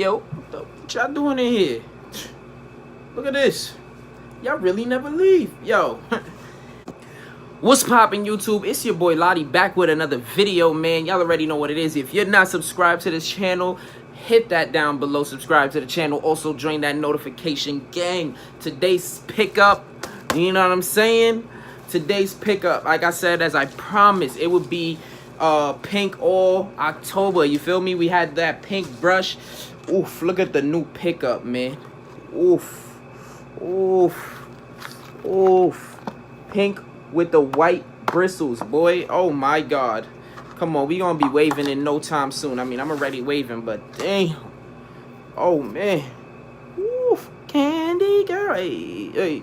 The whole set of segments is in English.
yo. What y'all doing in here? Look at this. Y'all really never leave. Yo. What's poppin', YouTube? It's your boy Lottie back with another video, man. Y'all already know what it is. If you're not subscribed to this channel, hit that down below. Subscribe to the channel. Also, join that notification gang. Today's pickup, you know what I'm saying? Today's pickup, like I said, as I promised, it would be pink all October. You feel me? We had that pink brush. Oof, look at the new pickup, man. Oof. Oof. Oof. Pink with the white bristles, boy. Oh my god. Come on, we gonna be waving in no time soon. I mean, I'm already waving, but damn. Oh man. Oof. Candy girl. Hey, hey.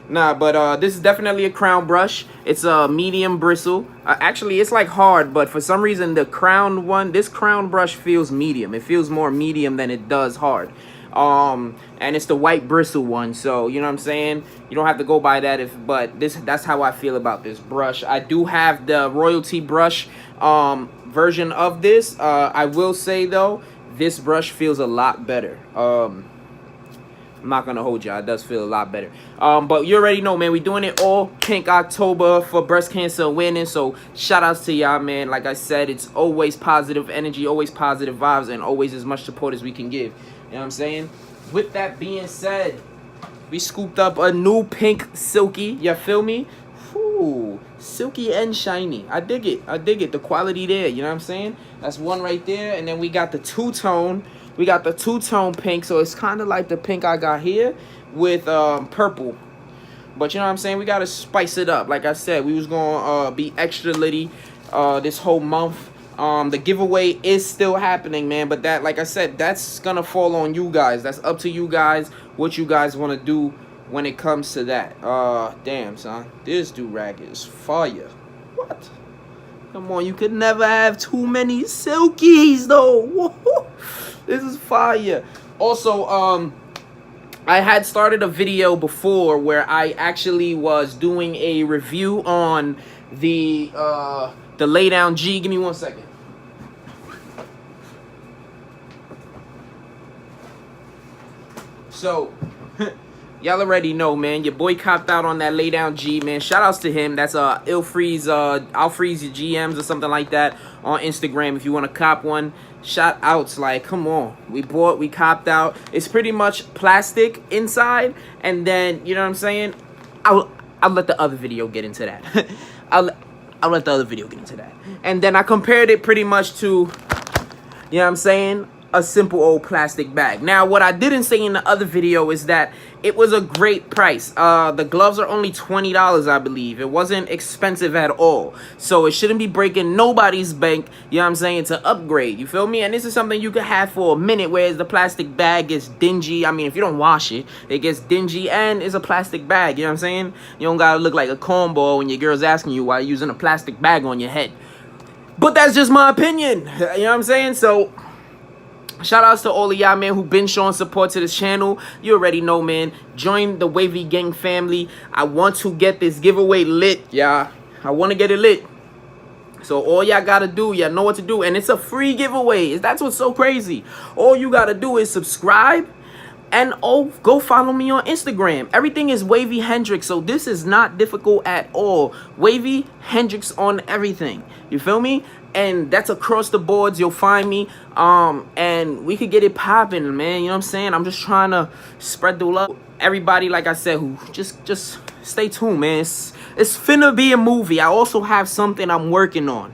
Nah, but this is definitely a crown brush. It's a medium bristle. Actually, it's like hard, but for some reason the crown one, this crown brush feels medium. It feels more medium than it does hard. And it's the white bristle one, so you know what I'm saying, you don't have to go by that, but that's how I feel about this brush. I do have the royalty brush version of this. I will say though, this brush feels a lot better. I'm not gonna hold you, it does feel a lot better. But you already know, man, we doing it all pink October for breast cancer awareness. So shout outs to y'all, man. Like I said, it's always positive energy, always positive vibes, and always as much support as we can give. You know what I'm saying? With that being said, we scooped up a new pink silky. You feel me? Ooh, silky and shiny. I dig it. I dig it. The quality there. You know what I'm saying? That's one right there. And then we got the two-tone. We got the two-tone pink. So it's kind of like the pink I got here with purple. But you know what I'm saying? We got to spice it up. Like I said, we was going to be extra litty this whole month. The giveaway is still happening, man, but that, like I said, that's gonna fall on you guys. That's up to you guys, what you guys want to do when it comes to that. Damn, son, this do-rag is fire. What? Come on, you could never have too many silkies, though. This is fire. Also, I had started a video before where I actually was doing a review on the Lay Down G. Give me 1 second. So, y'all already know, man. Your boy copped out on that Lay Down G, man. Shout outs to him. That's I'll freeze your GMs or something like that on Instagram if you want to cop one. Shout outs, like, come on. We copped out. It's pretty much plastic inside, and then, you know what I'm saying? I'll let the other video get into that. I'll let the other video get into that. And then I compared it pretty much to, you know what I'm saying, a simple old plastic bag. Now, what I didn't say in the other video is that it was a great price. The gloves are only $20, I believe. It wasn't expensive at all. So it shouldn't be breaking nobody's bank, you know what I'm saying, to upgrade. You feel me? And this is something you could have for a minute, whereas the plastic bag gets dingy. I mean, if you don't wash it, it gets dingy, and it's a plastic bag, you know what I'm saying? You don't gotta look like a cornball when your girl's asking you why you're using a plastic bag on your head. But that's just my opinion, you know what I'm saying? So shout outs to all of y'all, man, who been showing support to this channel. You already know, man. Join the Wavy Gang family. I want to get this giveaway lit, y'all. I want to get it lit. So all y'all got to do, y'all know what to do. And it's a free giveaway. That's what's so crazy. All you got to do is subscribe. And go follow me on Instagram. Everything is Wavy Hendrix, so this is not difficult at all. Wavy Hendrix on everything. You feel me? And that's across the boards. You'll find me. And we could get it popping, man. You know what I'm saying? I'm just trying to spread the love. Everybody, like I said, who just stay tuned, man. It's finna be a movie. I also have something I'm working on.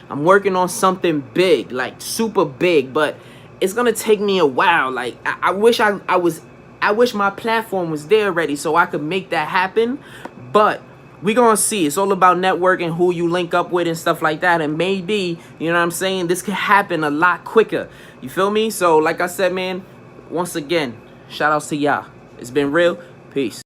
I'm working on something big, like super big, but it's gonna take me a while. Like I wish my platform was there already so I could make that happen. But we gonna see. It's all about networking, who you link up with and stuff like that. And maybe, you know what I'm saying, this could happen a lot quicker. You feel me? So like I said, man, once again, shout outs to y'all. It's been real. Peace.